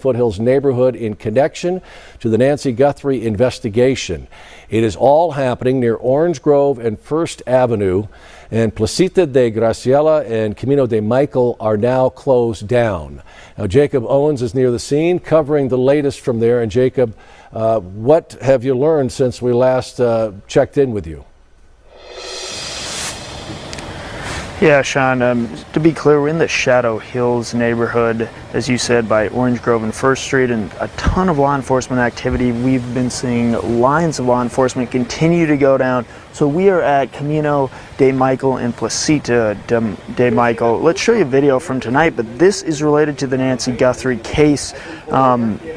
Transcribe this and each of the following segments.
Foothills neighborhood in connection to the Nancy Guthrie investigation. It is all happening near Orange Grove and First Avenue, and Placita de Graciela and Camino de Michael are now closed down. Now, Jacob Owens is near the scene covering the latest from there. And Jacob, what have you learned since we last checked in with you? Yeah, Sean, to be clear, we're in the Shadow Hills neighborhood, as you said, by Orange Grove and First Street, and a ton of law enforcement activity. We've been seeing lines of law enforcement continue to go down. So we are at Camino de Michael and Placita de Michael. Let's show you a video from tonight, but this is related to the Nancy Guthrie case.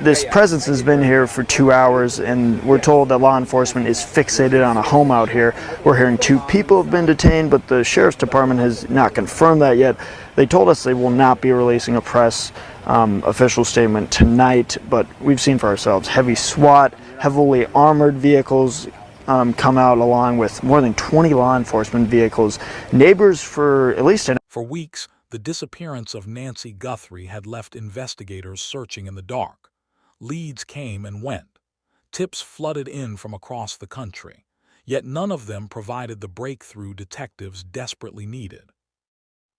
This presence has been here for 2 hours, and we're told that law enforcement is fixated on a home out here. We're hearing 2 people have been detained, but the Sheriff's Department has not confirmed that yet. They told us they will not be releasing a press official statement tonight, but we've seen for ourselves heavy SWAT, heavily armored vehicles come out, along with more than 20 law enforcement vehicles. Neighbors for at least For weeks, the disappearance of Nancy Guthrie had left investigators searching in the dark. Leads came and went. Tips flooded in from across the country, yet none of them provided the breakthrough detectives desperately needed.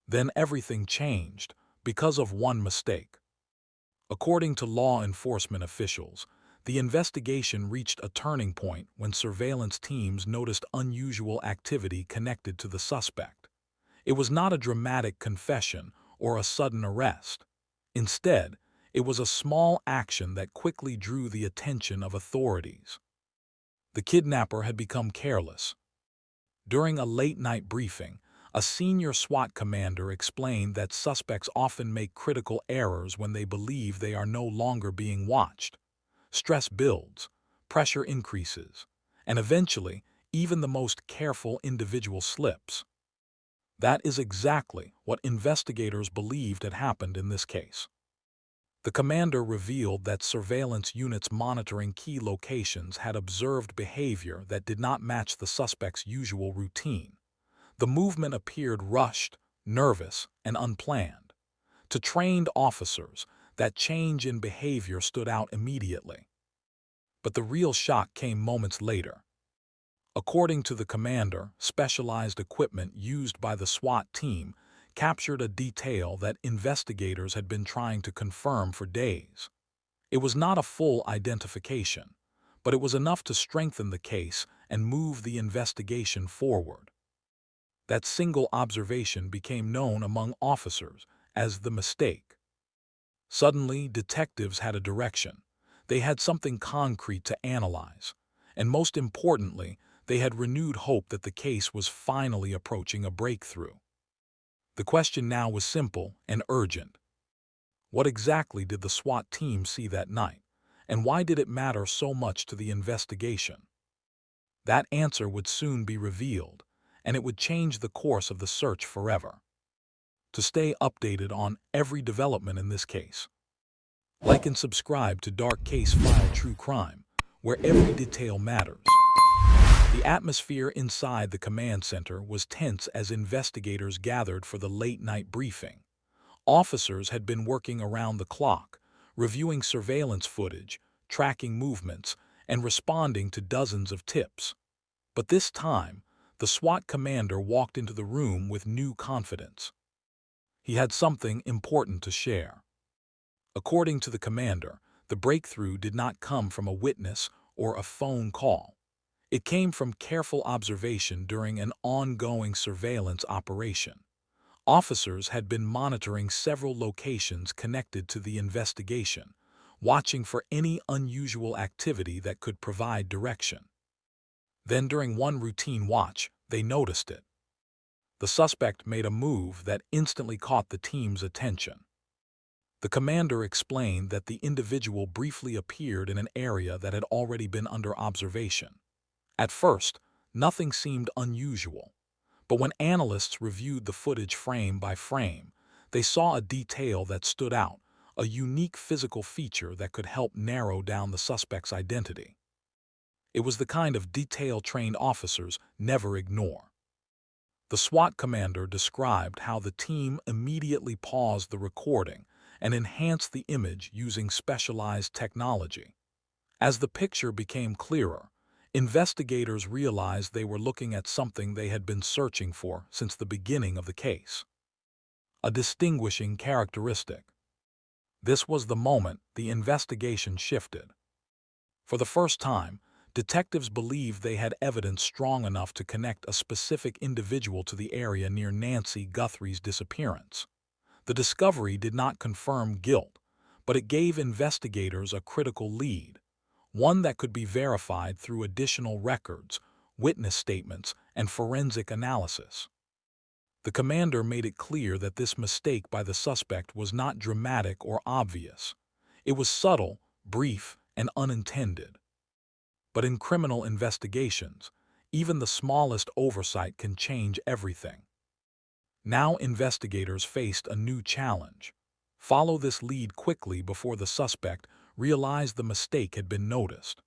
Then everything changed because of one mistake. According to law enforcement officials, the investigation reached a turning point when surveillance teams noticed unusual activity connected to the suspect. It was not a dramatic confession or a sudden arrest. Instead, it was a small action that quickly drew the attention of authorities. The kidnapper had become careless. During a late-night briefing, a senior SWAT commander explained that suspects often make critical errors when they believe they are no longer being watched. Stress builds, pressure increases, and eventually, even the most careful individual slips. That is exactly what investigators believed had happened in this case. The commander revealed that surveillance units monitoring key locations had observed behavior that did not match the suspect's usual routine. The movement appeared rushed, nervous, and unplanned. To trained officers, that change in behavior stood out immediately. But the real shock came moments later. According to the commander, specialized equipment used by the SWAT team captured a detail that investigators had been trying to confirm for days. It was not a full identification, but it was enough to strengthen the case and move the investigation forward. That single observation became known among officers as the mistake. Suddenly, detectives had a direction. They had something concrete to analyze, and most importantly, they had renewed hope that the case was finally approaching a breakthrough. The question now was simple and urgent. What exactly did the SWAT team see that night, and why did it matter so much to the investigation? That answer would soon be revealed, and it would change the course of the search forever. To stay updated on every development in this case, like and subscribe to Dark Case File True Crime, where every detail matters. The atmosphere inside the command center was tense as investigators gathered for the late-night briefing. Officers had been working around the clock, reviewing surveillance footage, tracking movements, and responding to dozens of tips. But this time, the SWAT commander walked into the room with new confidence. He had something important to share. According to the commander, the breakthrough did not come from a witness or a phone call. It came from careful observation during an ongoing surveillance operation. Officers had been monitoring several locations connected to the investigation, watching for any unusual activity that could provide direction. Then during one routine watch, they noticed it. The suspect made a move that instantly caught the team's attention. The commander explained that the individual briefly appeared in an area that had already been under observation. At first, nothing seemed unusual, but when analysts reviewed the footage frame by frame, they saw a detail that stood out, a unique physical feature that could help narrow down the suspect's identity. It was the kind of detail trained officers never ignore. The SWAT commander described how the team immediately paused the recording and enhanced the image using specialized technology. As the picture became clearer, investigators realized they were looking at something they had been searching for since the beginning of the case. A distinguishing characteristic. This was the moment the investigation shifted. For the first time, detectives believed they had evidence strong enough to connect a specific individual to the area near Nancy Guthrie's disappearance. The discovery did not confirm guilt, but it gave investigators a critical lead, one that could be verified through additional records, witness statements, and forensic analysis. The commander made it clear that this mistake by the suspect was not dramatic or obvious. It was subtle, brief, and unintended. But in criminal investigations, even the smallest oversight can change everything. Now investigators faced a new challenge. Follow this lead quickly before the suspect realized the mistake had been noticed.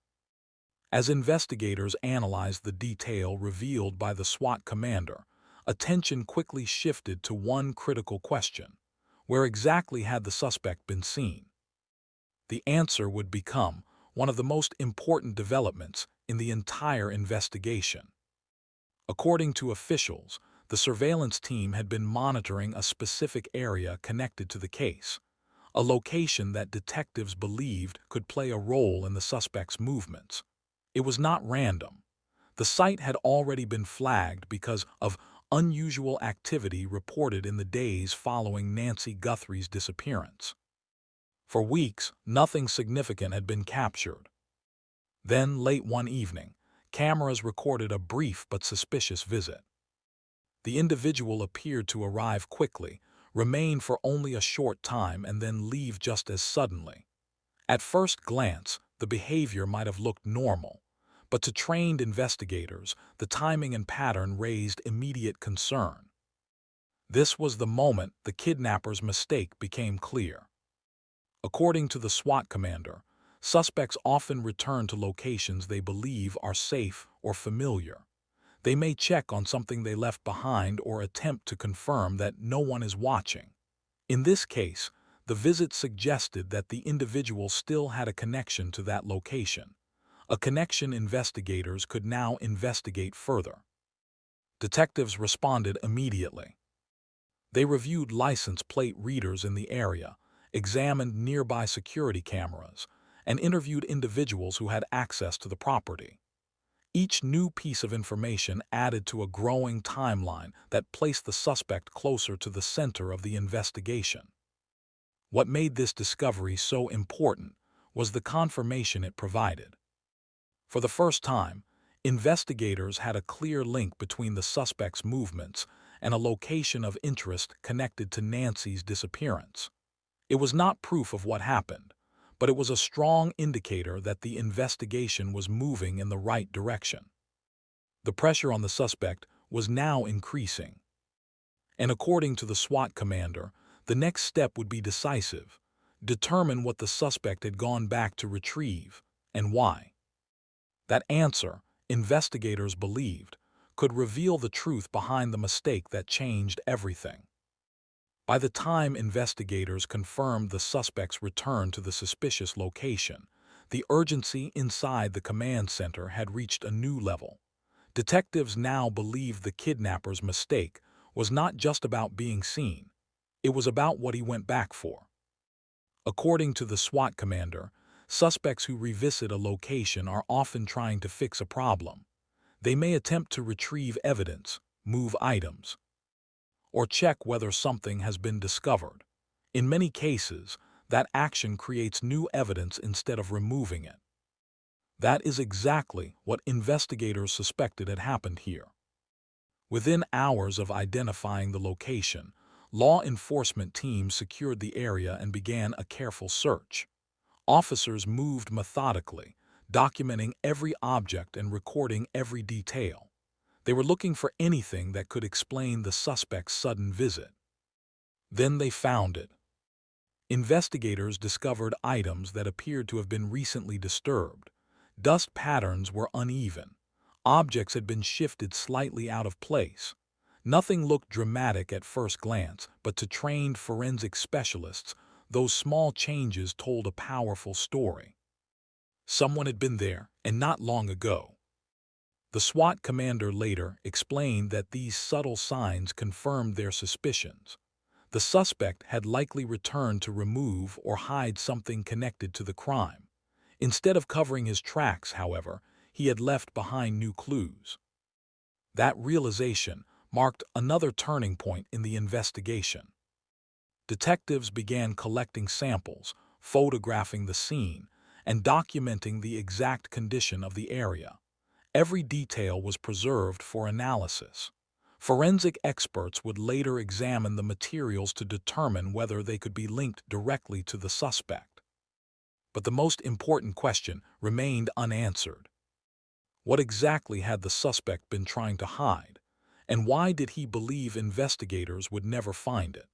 As investigators analyzed the detail revealed by the SWAT commander, attention quickly shifted to one critical question: where exactly had the suspect been seen? The answer would become one of the most important developments in the entire investigation. According to officials, the surveillance team had been monitoring a specific area connected to the case, a location that detectives believed could play a role in the suspect's movements. It was not random. The site had already been flagged because of unusual activity reported in the days following Nancy Guthrie's disappearance. For weeks, nothing significant had been captured. Then, late one evening, cameras recorded a brief but suspicious visit. The individual appeared to arrive quickly, remain for only a short time, and then leave just as suddenly. At first glance, the behavior might have looked normal, but to trained investigators, the timing and pattern raised immediate concern. This was the moment the kidnapper's mistake became clear. According to the SWAT commander, suspects often return to locations they believe are safe or familiar. They may check on something they left behind or attempt to confirm that no one is watching. In this case, the visit suggested that the individual still had a connection to that location, a connection investigators could now investigate further. Detectives responded immediately. They reviewed license plate readers in the area, examined nearby security cameras, and interviewed individuals who had access to the property. Each new piece of information added to a growing timeline that placed the suspect closer to the center of the investigation. What made this discovery so important was the confirmation it provided. For the first time, investigators had a clear link between the suspect's movements and a location of interest connected to Nancy's disappearance. It was not proof of what happened, but it was a strong indicator that the investigation was moving in the right direction. The pressure on the suspect was now increasing. And according to the SWAT commander, the next step would be decisive: determine what the suspect had gone back to retrieve and why. That answer, investigators believed, could reveal the truth behind the mistake that changed everything. By the time investigators confirmed the suspect's return to the suspicious location, the urgency inside the command center had reached a new level. Detectives now believed the kidnapper's mistake was not just about being seen, it was about what he went back for. According to the SWAT commander, suspects who revisit a location are often trying to fix a problem. They may attempt to retrieve evidence, move items, or check whether something has been discovered. In many cases, that action creates new evidence instead of removing it. That is exactly what investigators suspected had happened here. Within hours of identifying the location, law enforcement teams secured the area and began a careful search. Officers moved methodically, documenting every object and recording every detail. They were looking for anything that could explain the suspect's sudden visit. Then they found it. Investigators discovered items that appeared to have been recently disturbed. Dust patterns were uneven. Objects had been shifted slightly out of place. Nothing looked dramatic at first glance, but to trained forensic specialists, those small changes told a powerful story. Someone had been there, and not long ago. The SWAT commander later explained that these subtle signs confirmed their suspicions. The suspect had likely returned to remove or hide something connected to the crime. Instead of covering his tracks, however, he had left behind new clues. That realization marked another turning point in the investigation. Detectives began collecting samples, photographing the scene, and documenting the exact condition of the area. Every detail was preserved for analysis. Forensic experts would later examine the materials to determine whether they could be linked directly to the suspect. But the most important question remained unanswered. What exactly had the suspect been trying to hide, and why did he believe investigators would never find it?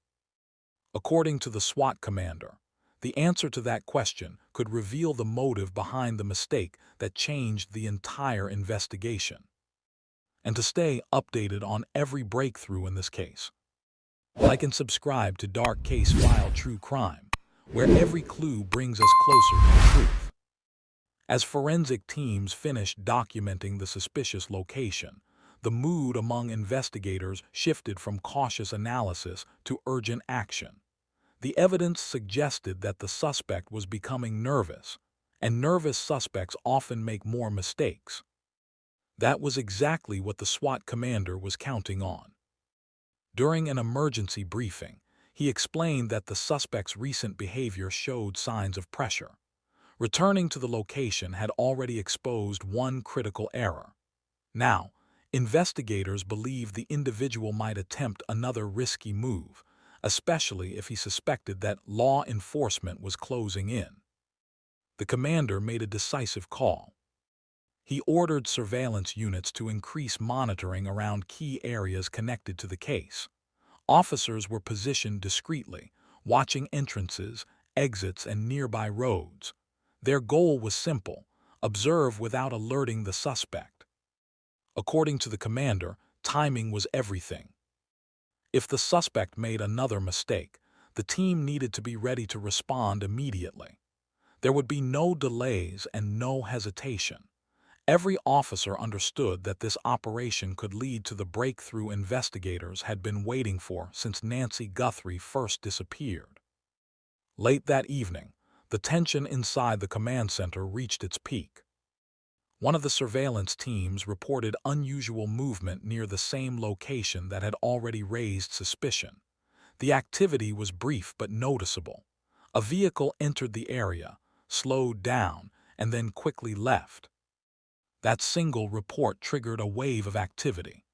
According to the SWAT commander, the answer to that question could reveal the motive behind the mistake that changed the entire investigation. And to stay updated on every breakthrough in this case, like and subscribe to Dark Case File True Crime, where every clue brings us closer to the truth. As forensic teams finished documenting the suspicious location, the mood among investigators shifted from cautious analysis to urgent action. The evidence suggested that the suspect was becoming nervous, and nervous suspects often make more mistakes. That was exactly what the SWAT commander was counting on. During an emergency briefing, he explained that the suspect's recent behavior showed signs of pressure. Returning to the location had already exposed one critical error. Now, investigators believed the individual might attempt another risky move, especially if he suspected that law enforcement was closing in. The commander made a decisive call. He ordered surveillance units to increase monitoring around key areas connected to the case. Officers were positioned discreetly, watching entrances, exits, and nearby roads. Their goal was simple: observe without alerting the suspect. According to the commander, timing was everything. If the suspect made another mistake, the team needed to be ready to respond immediately. There would be no delays and no hesitation. Every officer understood that this operation could lead to the breakthrough investigators had been waiting for since Nancy Guthrie first disappeared. Late that evening, the tension inside the command center reached its peak. One of the surveillance teams reported unusual movement near the same location that had already raised suspicion. The activity was brief but noticeable. A vehicle entered the area, slowed down, and then quickly left. That single report triggered a wave of activity.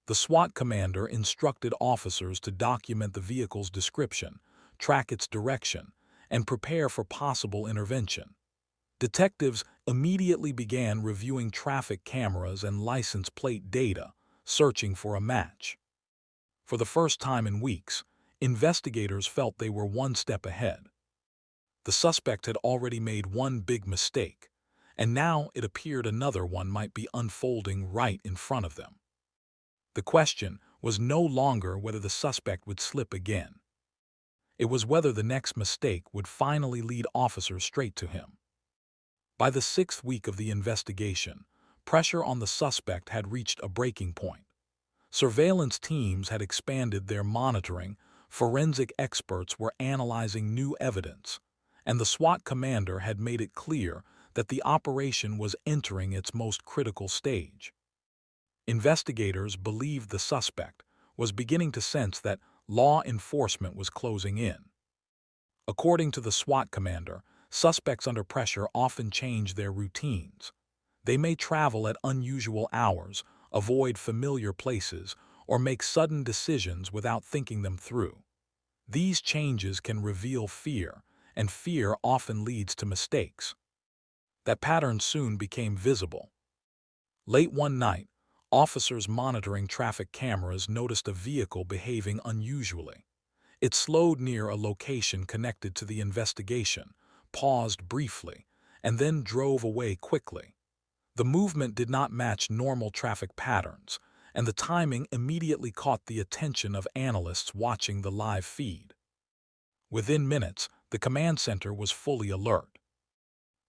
The SWAT commander instructed officers to document the vehicle's description, track its direction, and prepare for possible intervention. Detectives immediately began reviewing traffic cameras and license plate data, searching for a match. For the first time in weeks, investigators felt they were one step ahead. The suspect had already made one big mistake, and now it appeared another one might be unfolding right in front of them. The question was no longer whether the suspect would slip again. It was whether the next mistake would finally lead officers straight to him. By the 6th week of the investigation, pressure on the suspect had reached a breaking point. Surveillance teams had expanded their monitoring, forensic experts were analyzing new evidence, and the SWAT commander had made it clear that the operation was entering its most critical stage. Investigators believed the suspect was beginning to sense that law enforcement was closing in. According to the SWAT commander, suspects under pressure often change their routines. They may travel at unusual hours, avoid familiar places, or make sudden decisions without thinking them through. These changes can reveal fear, and fear often leads to mistakes. That pattern soon became visible. Late one night, officers monitoring traffic cameras noticed a vehicle behaving unusually. It slowed near a location connected to the investigation, paused briefly, and then drove away quickly. The movement did not match normal traffic patterns, and the timing immediately caught the attention of analysts watching the live feed. Within minutes, the command center was fully alert.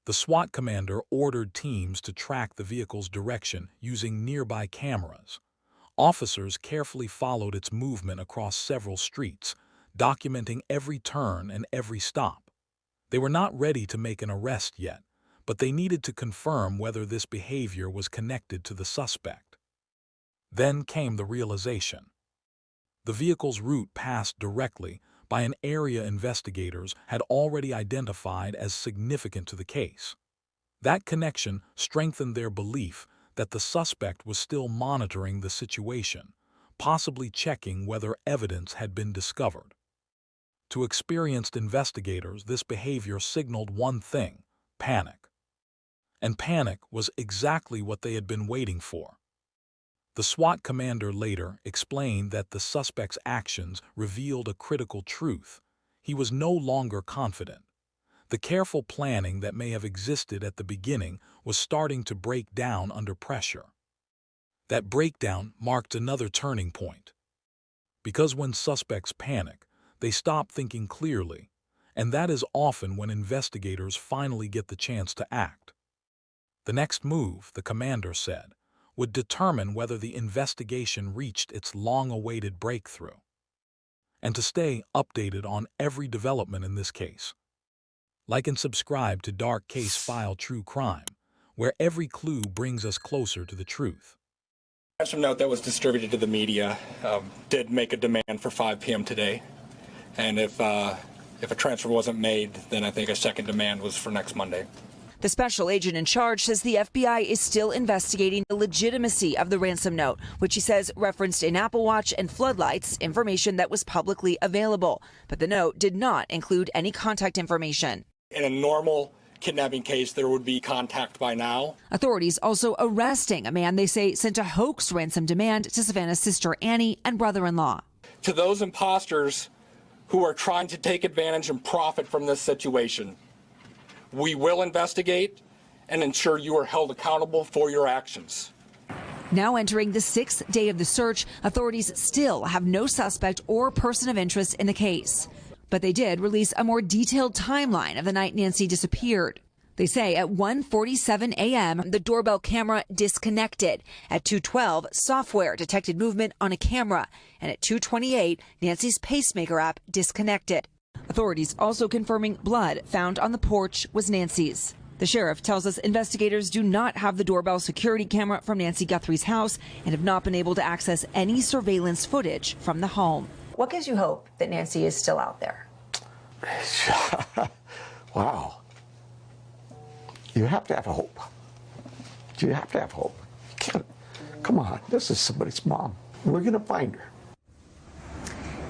The SWAT commander ordered teams to track the vehicle's direction using nearby cameras. Officers carefully followed its movement across several streets, documenting every turn and every stop. They were not ready to make an arrest yet, but they needed to confirm whether this behavior was connected to the suspect. Then came the realization. The vehicle's route passed directly by an area investigators had already identified as significant to the case. That connection strengthened their belief that the suspect was still monitoring the situation, possibly checking whether evidence had been discovered. To experienced investigators, this behavior signaled one thing: panic. And panic was exactly what they had been waiting for. The SWAT commander later explained that the suspect's actions revealed a critical truth. He was no longer confident. The careful planning that may have existed at the beginning was starting to break down under pressure. That breakdown marked another turning point. Because when suspects panic, they stop thinking clearly, and that is often when investigators finally get the chance to act. The next move, the commander said, would determine whether the investigation reached its long-awaited breakthrough. And to stay updated on every development in this case, like and subscribe to Dark Case File True Crime, where every clue brings us closer to the truth. Ransom note that was distributed to the media did make a demand for 5 p.m. today, and if a transfer wasn't made, then I think a second demand was for next Monday. The special agent in charge says the FBI is still investigating the legitimacy of the ransom note, which he says referenced in Apple Watch and floodlights, information that was publicly available. But the note did not include any contact information. In a normal kidnapping case, there would be contact by now. Authorities also arresting a man they say sent a hoax ransom demand to Savannah's sister Annie and brother-in-law. To those imposters who are trying to take advantage and profit from this situation, we will investigate and ensure you are held accountable for your actions. Now entering the 6th day of the search, authorities still have no suspect or person of interest in the case. But they did release a more detailed timeline of the night Nancy disappeared. They say at 1:47 a.m., the doorbell camera disconnected. At 2:12, software detected movement on a camera. And at 2:28, Nancy's pacemaker app disconnected. Authorities also confirming blood found on the porch was Nancy's. The sheriff tells us investigators do not have the doorbell security camera from Nancy Guthrie's house and have not been able to access any surveillance footage from the home. What gives you hope that Nancy is still out there? Wow. You have to have hope. You have to have hope. You can't. Come on, this is somebody's mom. We're going to find her.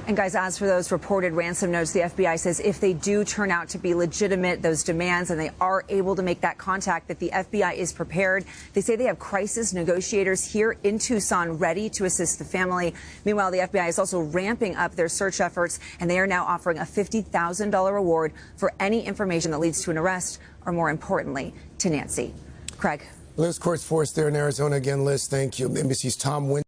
And guys, as for those reported ransom notes, the FBI says if they do turn out to be legitimate, those demands, and they are able to make that contact, that the FBI is prepared. They say they have crisis negotiators here in Tucson ready to assist the family. Meanwhile, the FBI is also ramping up their search efforts, and they are now offering a $50,000 reward for any information that leads to an arrest, or more importantly, to Nancy. Craig. Liz Court's force there in Arizona again. Liz, thank you. NBC's Tom Wynn.